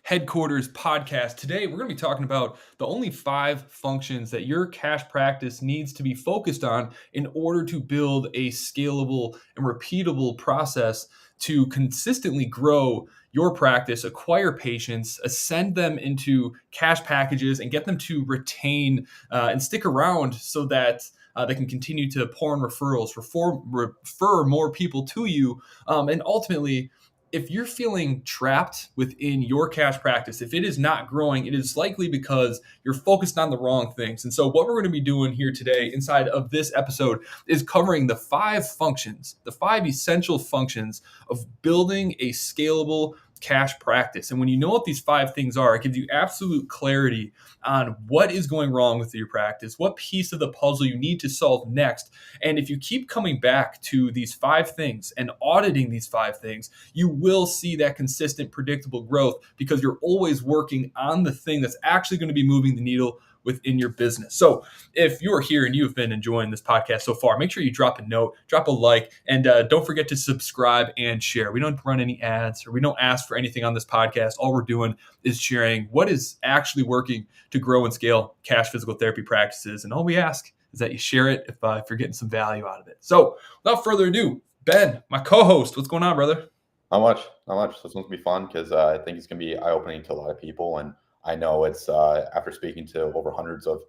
Headquarters podcast. Today, we're going to be talking about the only 5 functions that your cash practice needs to be focused on in order to build a scalable and repeatable process to consistently grow your practice, acquire patients, ascend them into cash packages, and get them to retain and stick around so that they can continue to pour in referrals, refer more people to you, and ultimately, if you're feeling trapped within your cash practice, if it is not growing, it is likely because you're focused on the wrong things. And so, what we're going to be doing here today inside of this episode is covering the 5 functions, the 5 essential functions of building a scalable cash practice. And when you know what these 5 things are, it gives you absolute clarity on what is going wrong with your practice, what piece of the puzzle you need to solve next. And if you keep coming back to these 5 things and auditing these 5 things, you will see that consistent, predictable growth because you're always working on the thing that's actually going to be moving the needle within your business. So if you're here and you've been enjoying this podcast so far, make sure you drop a note, drop a like, and don't forget to subscribe and share. We don't run any ads or we don't ask for anything on this podcast. All we're doing is sharing what is actually working to grow and scale cash physical therapy practices. And all we ask is that you share it if you're getting some value out of it. So without further ado, Ben, my co-host, what's going on, brother? Not much. So it's going to be fun because I think it's going to be eye-opening to a lot of people. And I know it's after speaking to over hundreds of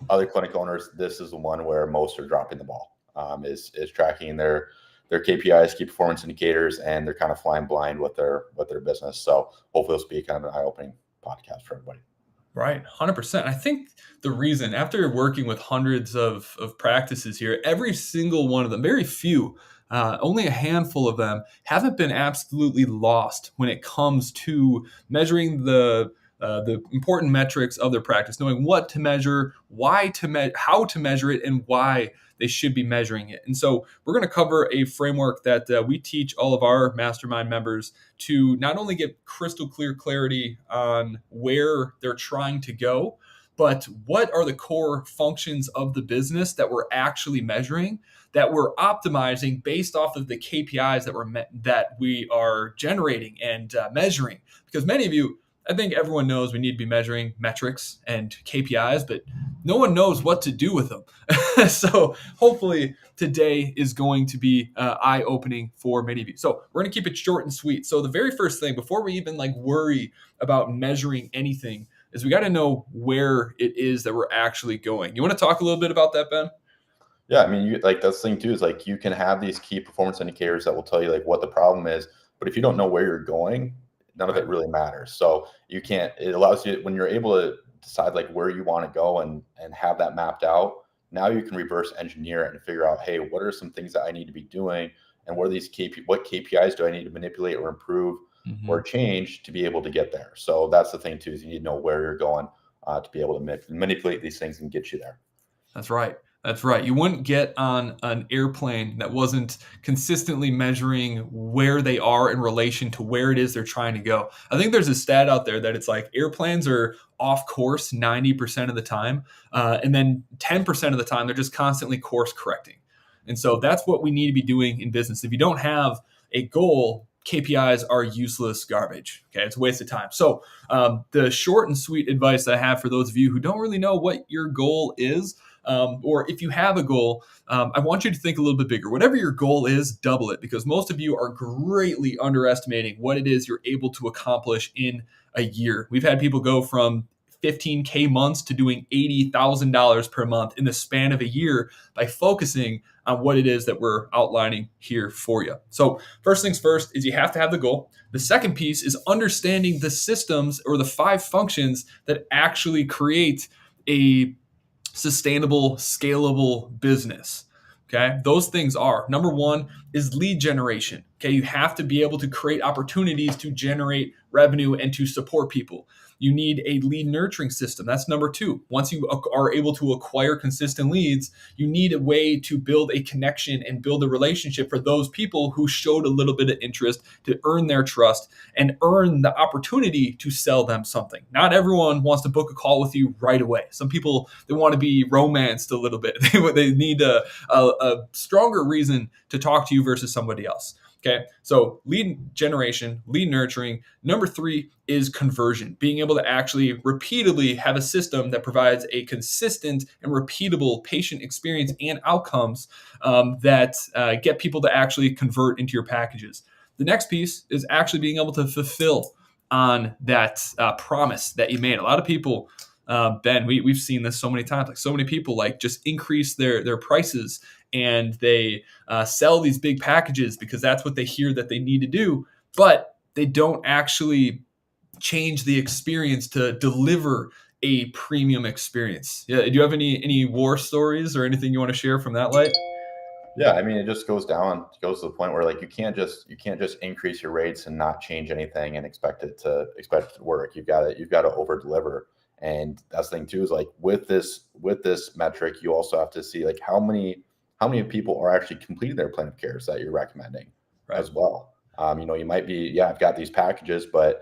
other clinic owners, this is the one where most are dropping the ball, is tracking their KPIs, key performance indicators, and they're kind of flying blind with their business. So hopefully this will be kind of an eye-opening podcast for everybody. Right, 100%. I think the reason, after working with hundreds of practices here, every single one of them, very few, only a handful of them haven't been absolutely lost when it comes to measuring the important metrics of their practice, knowing what to measure, how to measure it, and why they should be measuring it. And so we're going to cover a framework that we teach all of our mastermind members to not only get crystal clear clarity on where they're trying to go, but what are the core functions of the business that we're actually measuring, that we're optimizing based off of the KPIs that we are generating and measuring. Because many of you, I think everyone knows we need to be measuring metrics and KPIs, but no one knows what to do with them. So hopefully today is going to be eye-opening for many of you. So we're going to keep it short and sweet. So the very first thing, before we even worry about measuring anything, is we got to know where it is that we're actually going. You want to talk a little bit about that, Ben? Yeah, I mean, that's the thing too, is you can have these key performance indicators that will tell you what the problem is, but if you don't know where you're going, none of it really matters. So it allows you, when you're able to decide where you want to go and have that mapped out, now you can reverse engineer it and figure out, hey, what are some things that I need to be doing? And what KPIs do I need to manipulate or improve or change to be able to get there? So that's the thing too, is you need to know where you're going to be able to manipulate these things and get you there. That's right. That's right. You wouldn't get on an airplane that wasn't consistently measuring where they are in relation to where it is they're trying to go. I think there's a stat out there that it's airplanes are off course 90% of the time. And then 10% of the time, they're just constantly course correcting. And so that's what we need to be doing in business. If you don't have a goal, KPIs are useless garbage. Okay, it's a waste of time. So the short and sweet advice that I have for those of you who don't really know what your goal is, or if you have a goal, I want you to think a little bit bigger. Whatever your goal is, double it, because most of you are greatly underestimating what it is you're able to accomplish in a year. We've had people go from 15K months to doing $80,000 per month in the span of a year by focusing on what it is that we're outlining here for you. So first things first is you have to have the goal. The second piece is understanding the systems or the 5 functions that actually create a sustainable, scalable business. Okay, those things are, number 1 is lead generation. Okay, you have to be able to create opportunities to generate revenue and to support people. You need a lead nurturing system. That's number 2. Once you are able to acquire consistent leads, you need a way to build a connection and build a relationship for those people who showed a little bit of interest, to earn their trust and earn the opportunity to sell them something. Not everyone wants to book a call with you right away. Some people, they want to be romanced a little bit. They need a stronger reason to talk to you versus somebody else. Okay, so lead generation, lead nurturing. Number three is conversion, being able to actually repeatedly have a system that provides a consistent and repeatable patient experience and outcomes that get people to actually convert into your packages. The next piece is actually being able to fulfill on that promise that you made. A lot of people, Ben, we've seen this so many times. Like so many people, like just increase their prices and they sell these big packages because that's what they hear that they need to do, but they don't actually change the experience to deliver a premium experience. Yeah, do you have any war stories or anything you want to share from that light? Yeah, I mean, it just goes to the point where like you can't just increase your rates and not change anything and expect it to work. You've got to over deliver. And that's the thing too is like with this metric, you also have to see like how many people are actually completing their plan of cares that you're recommending Right. as well. You might be, yeah, I've got these packages, but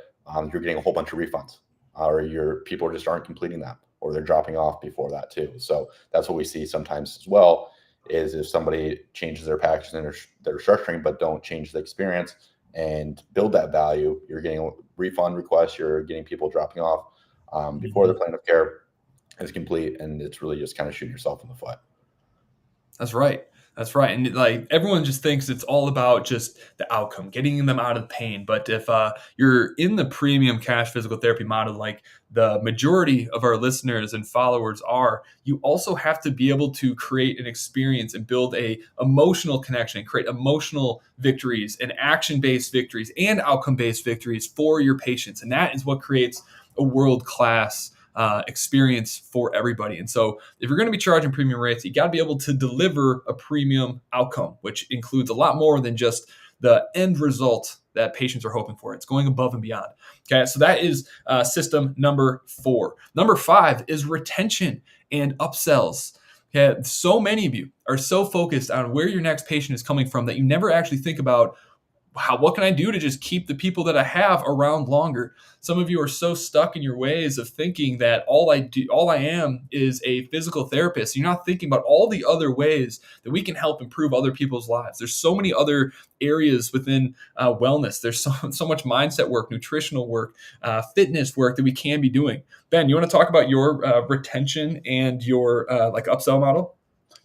you're getting a whole bunch of refunds, or your people just aren't completing them, or they're dropping off before that too. So that's what we see sometimes as well is if somebody changes their package and they're structuring but don't change the experience and build that value, you're getting refund requests, you're getting people dropping off before the Mhm. plan of care is complete, and it's really just kind of shooting yourself in the foot. That's right. That's right. And like everyone just thinks it's all about just the outcome, getting them out of the pain. But if you're in the premium cash physical therapy model, like the majority of our listeners and followers are, you also have to be able to create an experience and build a emotional connection, create emotional victories and action-based victories and outcome-based victories for your patients. And that is what creates a world-class experience for everybody. And so, if you're going to be charging premium rates, you got to be able to deliver a premium outcome, which includes a lot more than just the end result that patients are hoping for. It's going above and beyond. Okay, so that is system number 4. Number 5 is retention and upsells. Okay, so many of you are so focused on where your next patient is coming from that you never actually think about what can I do to just keep the people that I have around longer? Some of you are so stuck in your ways of thinking that all I am is a physical therapist. You're not thinking about all the other ways that we can help improve other people's lives. There's so many other areas within wellness. There's so much mindset work, nutritional work, fitness work that we can be doing. Ben, you want to talk about your retention and your like upsell model?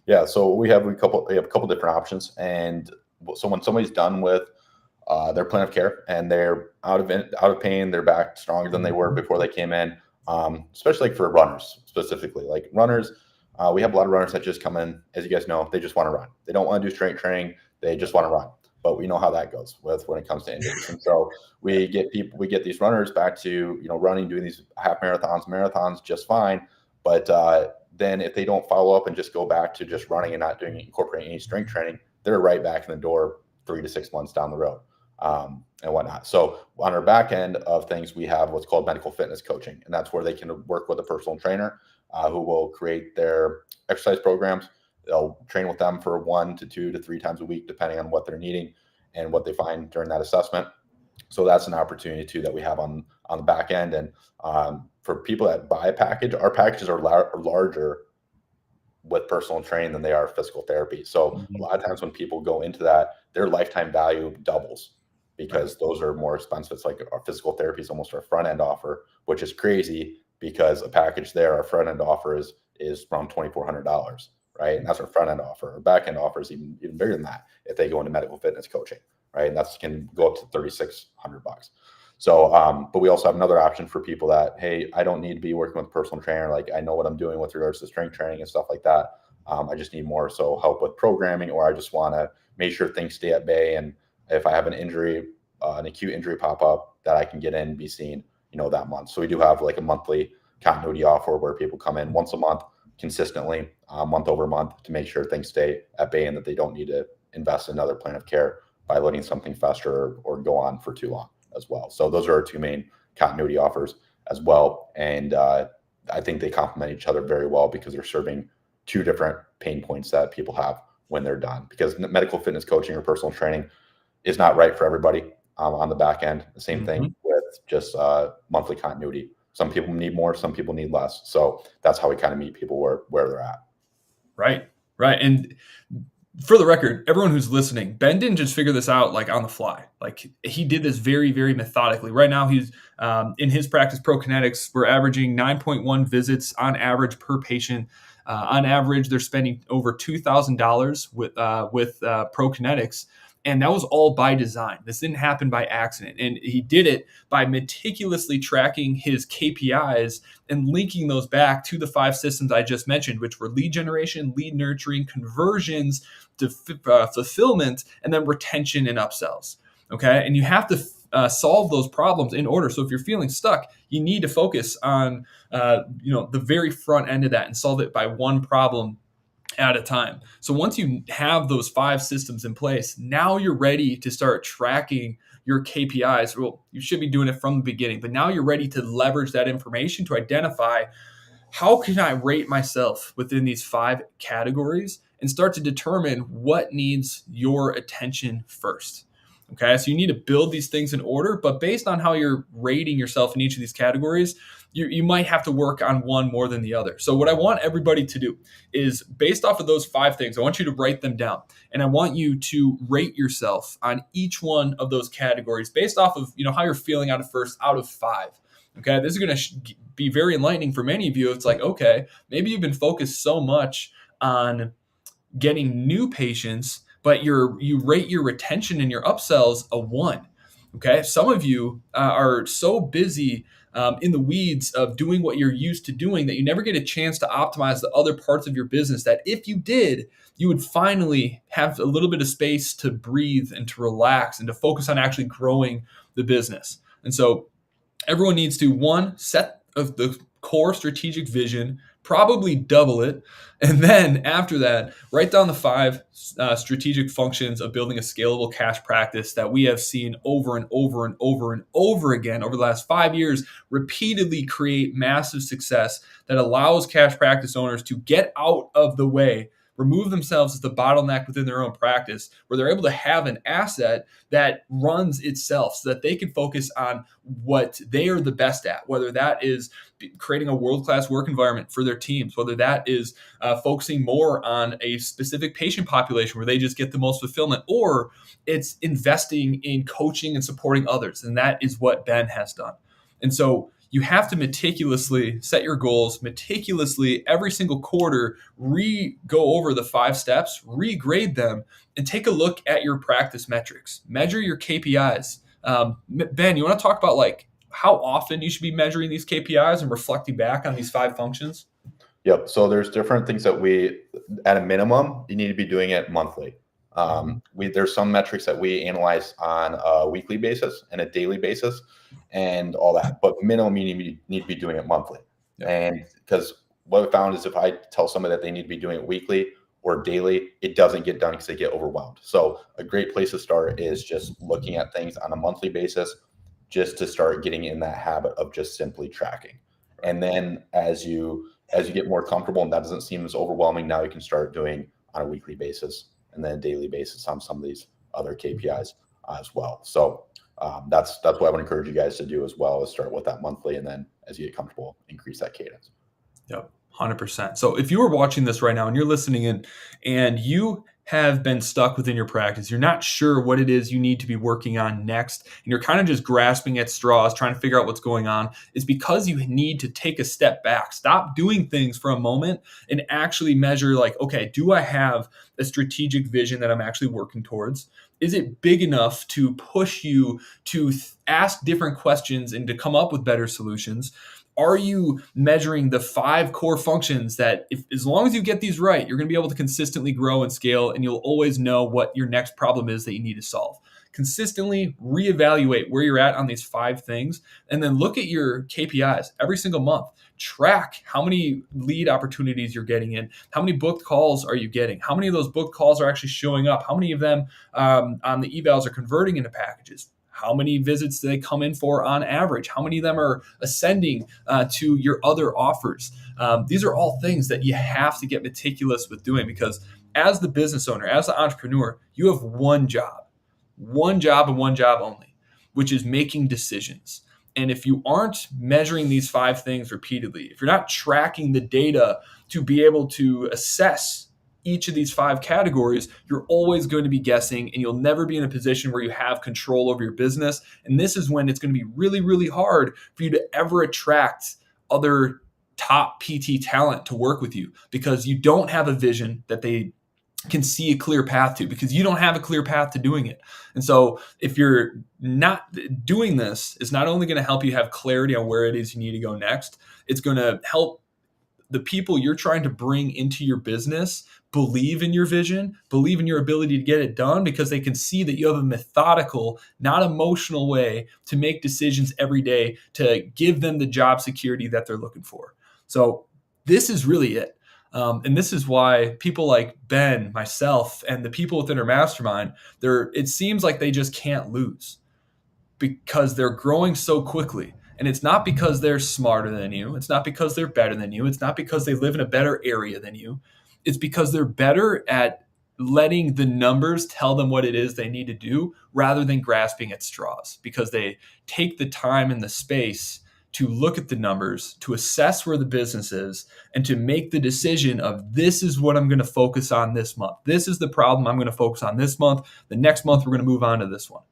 Yeah, so we have a couple different options, and so when somebody's done with their plan of care and they're out of pain, they're back stronger than they were Mhm. before they came in. Especially like for runners specifically, like runners, we have a lot of runners that just come in, as you guys know, they just want to run. They don't want to do strength training. They just want to run. But we know how that goes with when it comes to injuries. And so we get these runners back to running, doing these half marathons just fine. But then if they don't follow up and just go back to just running and not doing incorporating any strength training, they're right back in the door 3 to 6 months down the road and whatnot. So on our back end of things, we have what's called medical fitness coaching, and that's where they can work with a personal trainer who will create their exercise programs. They'll train with them for 1 to 2 to 3 times a week, depending on what they're needing and what they find during that assessment. So that's an opportunity too that we have on the back end. And for people that buy a package, our packages are larger with personal training than they are physical therapy. So a Mhm. lot of times when people go into that, their lifetime value doubles Right. because those are more expensive. It's like our physical therapy is almost our front end offer, which is crazy because a package there, our front end offer is around $2,400, right? And that's our front end offer. Our back end offer is even bigger than that if they go into medical fitness coaching, right? And that's can go up to $3,600. So, but we also have another option for people that, hey, I don't need to be working with a personal trainer. Like I know what I'm doing with regards to strength training and stuff like that. I just need more so help with programming, or I just want to make sure things stay at bay. And if I have an injury, an acute injury pop up, that I can get in and be seen, that month. So we do have like a monthly continuity offer where people come in once a month consistently, month over month, to make sure things stay at bay and that they don't need to invest in another plan of care by letting something fester or go on for too long as well. So those are our two main continuity offers as well. And I think they complement each other very well because they're serving two different pain points that people have when they're done. Because medical fitness coaching or personal training is not right for everybody on the back end. The same thing Mhm. with just monthly continuity. Some people need more, some people need less. So that's how we kind of meet people where they're at. Right. Right. And For the record, everyone who's listening, Ben didn't just figure this out like on the fly. Like he did this very, very methodically. Right now, he's in his practice, ProKinetics. We're averaging 9.1 visits on average per patient. On average, they're spending over $2,000 with ProKinetics, and that was all by design. This didn't happen by accident, and he did it by meticulously tracking his KPIs and linking those back to the 5 systems I just mentioned, which were lead generation, lead nurturing, conversions, fulfillment, and then retention and upsells. Okay, and you have to solve those problems in order. So if you're feeling stuck, you need to focus on the very front end of that and solve it by one problem at a time. So once you have those 5 systems in place, now you're ready to start tracking your KPIs. Well, you should be doing it from the beginning, but now you're ready to leverage that information to identify how can I rate myself within these 5 categories and start to determine what needs your attention first. Okay, so you need to build these things in order, but based on how you're rating yourself in each of these categories, you might have to work on one more than the other. So what I want everybody to do is, based off of those 5 things, I want you to write them down, and I want you to rate yourself on each one of those categories based off of how you're feeling out of 5. Okay, this is going to be very enlightening for many of you. It's like, okay, maybe you've been focused so much on getting new patients, but you rate your retention and your upsells a 1. Okay, some of you are so busy in the weeds of doing what you're used to doing that you never get a chance to optimize the other parts of your business, that if you did, you would finally have a little bit of space to breathe and to relax and to focus on actually growing the business. And so everyone needs to, 1, set of the core strategic vision, probably double it. And then after that, write down the 5 strategic functions of building a scalable cash practice that we have seen over and over and over and over again over the last 5 years, repeatedly create massive success that allows cash practice owners to get out of the way, remove themselves as the bottleneck within their own practice, where they're able to have an asset that runs itself so that they can focus on what they are the best at, whether that is creating a world-class work environment for their teams, whether that is focusing more on a specific patient population where they just get the most fulfillment, or it's investing in coaching and supporting others. And that is what Ben has done. And so you have to meticulously set your goals, meticulously every single quarter, go over the 5 steps, regrade them, and take a look at your practice metrics. Measure your KPIs. Ben, you want to talk about like how often you should be measuring these KPIs and reflecting back on these 5 functions? Yep. So there's different things that we, at a minimum, you need to be doing it monthly. There's some metrics that we analyze on a weekly basis and a daily basis and all that, but minimum you need to be doing it monthly. Yeah. And because what I found is if I tell somebody that they need to be doing it weekly or daily, it doesn't get done because they get overwhelmed. So a great place to start is just looking at things on a monthly basis, just to start getting in that habit of just simply tracking. And then as you get more comfortable and that doesn't seem as overwhelming, now you can start doing on a weekly basis and then a daily basis on some of these other KPIs as well. So that's what I would encourage you guys to do as well, is start with that monthly, and then as you get comfortable, increase that cadence. Yep, 100%. So if you are watching this right now and you're listening in and you have been stuck within your practice, you're not sure what it is you need to be working on next, and you're kind of just grasping at straws, trying to figure out what's going on, is because you need to take a step back, stop doing things for a moment and actually measure like, okay, do I have a strategic vision that I'm actually working towards? Is it big enough to push you to ask different questions and to come up with better solutions? Are you measuring the 5 core functions that, as long as you get these right, you're going to be able to consistently grow and scale, and you'll always know what your next problem is that you need to solve? Consistently reevaluate where you're at on these 5 things, and then look at your KPIs every single month. Track how many lead opportunities you're getting in. How many booked calls are you getting? How many of those booked calls are actually showing up? How many of them on the evals are converting into packages? How many visits do they come in for on average? How many of them are ascending to your other offers? These are all things that you have to get meticulous with doing, because as the business owner, as the entrepreneur, you have one job and one job only, which is making decisions. And if you aren't measuring these 5 things repeatedly, if you're not tracking the data to be able to assess each of these 5 categories, you're always going to be guessing, and you'll never be in a position where you have control over your business. And this is when it's going to be really, really hard for you to ever attract other top PT talent to work with you, because you don't have a vision that they can see a clear path to, because you don't have a clear path to doing it. And so if you're not doing this, it's not only going to help you have clarity on where it is you need to go next, it's going to help the people you're trying to bring into your business believe in your vision, believe in your ability to get it done, because they can see that you have a methodical, not emotional way to make decisions every day to give them the job security that they're looking for. So this is really it. And this is why people like Ben, myself, and the people within our mastermind, it seems like they just can't lose, because they're growing so quickly. And it's not because they're smarter than you. It's not because they're better than you. It's not because they live in a better area than you. It's because they're better at letting the numbers tell them what it is they need to do, rather than grasping at straws, because they take the time and the space to look at the numbers, to assess where the business is, and to make the decision of, this is what I'm going to focus on this month. This is the problem I'm going to focus on this month. The next month, we're going to move on to this one.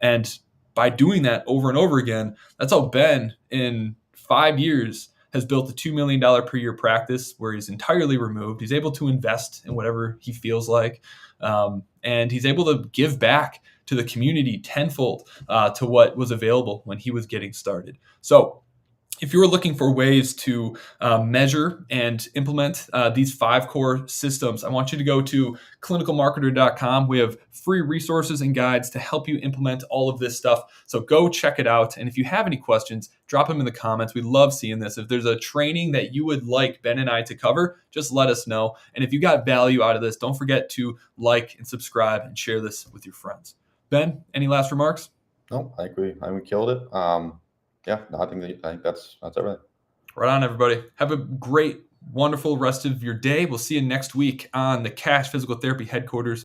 And by doing that over and over again, that's how Ben, in 5 years, has built a $2 million per year practice where he's entirely removed. He's able to invest in whatever he feels like. And he's able to give back to the community tenfold to what was available when he was getting started. So if you're looking for ways to measure and implement these 5 core systems, I want you to go to clinicalmarketer.com. We have free resources and guides to help you implement all of this stuff. So go check it out. And if you have any questions, drop them in the comments. We love seeing this. If there's a training that you would like Ben and I to cover, just let us know. And if you got value out of this, don't forget to like and subscribe and share this with your friends. Ben, any last remarks? No, I agree. We killed it. Yeah, no, I think that's everything. Right on, everybody. Have a great, wonderful rest of your day. We'll see you next week on the Cash Physical Therapy headquarters.